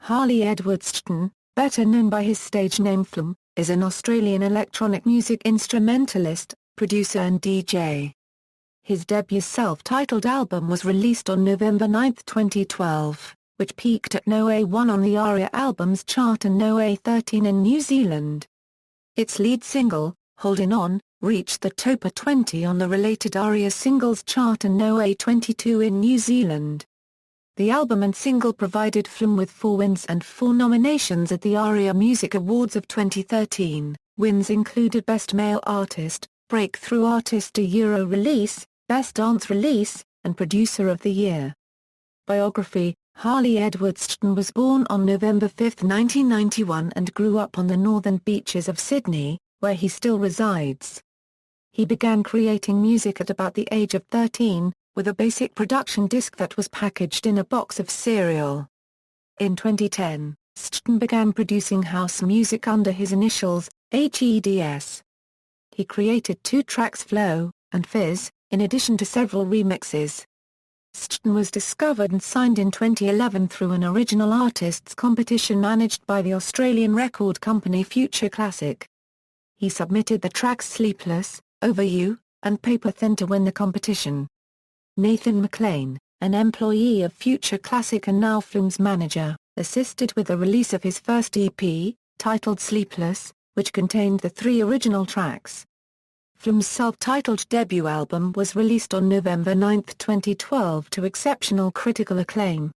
Harley Edward Streten, better known by his stage name Flume, is an Australian electronic music instrumentalist, producer and DJ. His debut self-titled album was released on November 9, 2012, which peaked at No. 1 on the ARIA Albums chart and No. 13 in New Zealand. Its lead single, Holdin On, reached the top 20 on the related ARIA Singles chart and No. 22 in New Zealand. The album and single provided Flume with 4 wins and 4 nominations at the ARIA Music Awards of 2013. Wins included Best Male Artist, Breakthrough Artist a Euro Release, Best Dance Release, and Producer of the Year. Biography: Harley Edward Streten was born on November 5, 1991 and grew up on the northern beaches of Sydney, where he still resides. He began creating music at about the age of 13, with a basic production disc that was packaged in a box of cereal. In 2010, Streten began producing house music under his initials, HEDS. He created 2 tracks, Flow and Fizz, in addition to several remixes. Streten was discovered and signed in 2011 through an original artists competition managed by the Australian record company Future Classic. He submitted the tracks Sleepless, Over You, and Paper Thin to win the competition. Nathan McLean, an employee of Future Classic and now Flume's manager, assisted with the release of his first EP, titled Sleepless, which contained the 3 original tracks. Flume's self-titled debut album was released on November 9, 2012 to exceptional critical acclaim.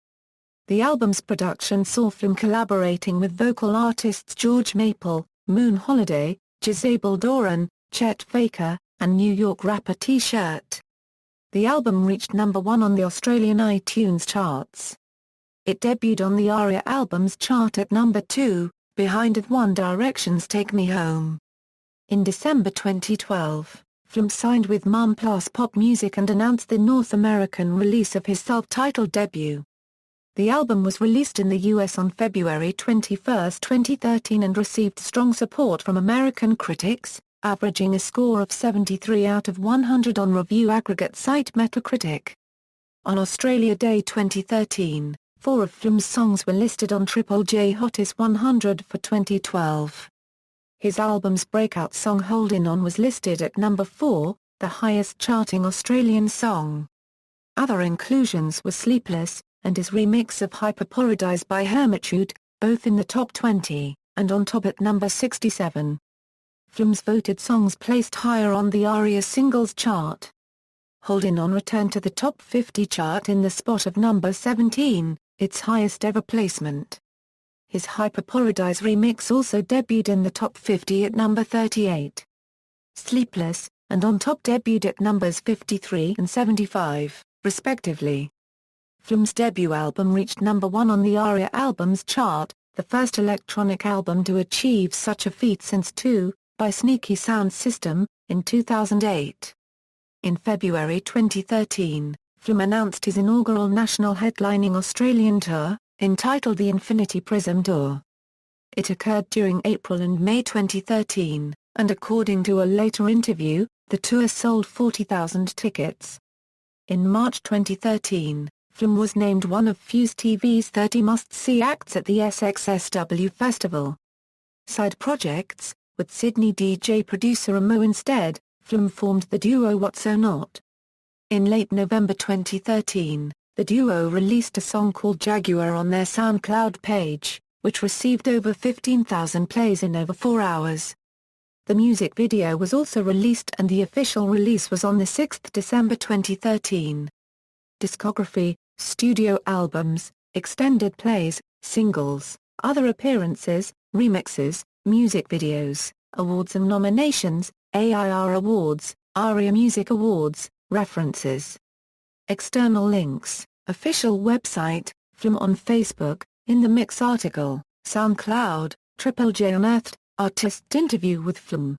The album's production saw Flume collaborating with vocal artists George Maple, Moon Holiday, Jezabel Doran, Chet Faker, and New York rapper T-Shirt. The album reached number 1 on the Australian iTunes charts. It debuted on the ARIA Albums chart at number 2, behind One Direction's Take Me Home. In December 2012, Flume signed with Mum Plus Pop Music and announced the North American release of his self-titled debut. The album was released in the US on February 21, 2013 and received strong support from American critics, averaging a score of 73 out of 100 on review aggregate site Metacritic. On Australia Day 2013, 4 of Flume's songs were listed on Triple J Hottest 100 for 2012. His album's breakout song Holdin On was listed at number 4, the highest charting Australian song. Other inclusions were Sleepless, and his remix of Hyperparadise by Hermitude, both in the top 20, and on top at number 67. Flume's voted songs placed higher on the ARIA Singles chart. Holdin On returned to the top 50 chart in the spot of number 17, its highest ever placement. His Hyperparadise remix also debuted in the top 50 at number 38. Sleepless and On Top debuted at numbers 53 and 75, respectively. Flume's debut album reached number 1 on the ARIA Albums chart, the first electronic album to achieve such a feat since 2, by Sneaky Sound System, in 2008. In February 2013, Flume announced his inaugural national headlining Australian tour, entitled the Infinity Prism Tour. It occurred during April and May 2013, and according to a later interview, the tour sold 40,000 tickets. In March 2013, Flume was named one of Fuse TV's 30 must-see acts at the SXSW Festival. Side projects: with Sydney DJ producer Mo instead, Flume formed the duo What So Not. In late November 2013, the duo released a song called Jaguar on their SoundCloud page, which received over 15,000 plays in over 4 hours. The music video was also released and the official release was on 6 December 2013. Discography: studio albums, extended plays, singles, other appearances, remixes, music videos, awards and nominations, AIR Awards, ARIA Music Awards, references. External links: official website, Flume on Facebook, In the Mix article, SoundCloud, Triple J Unearthed, artist interview with Flume.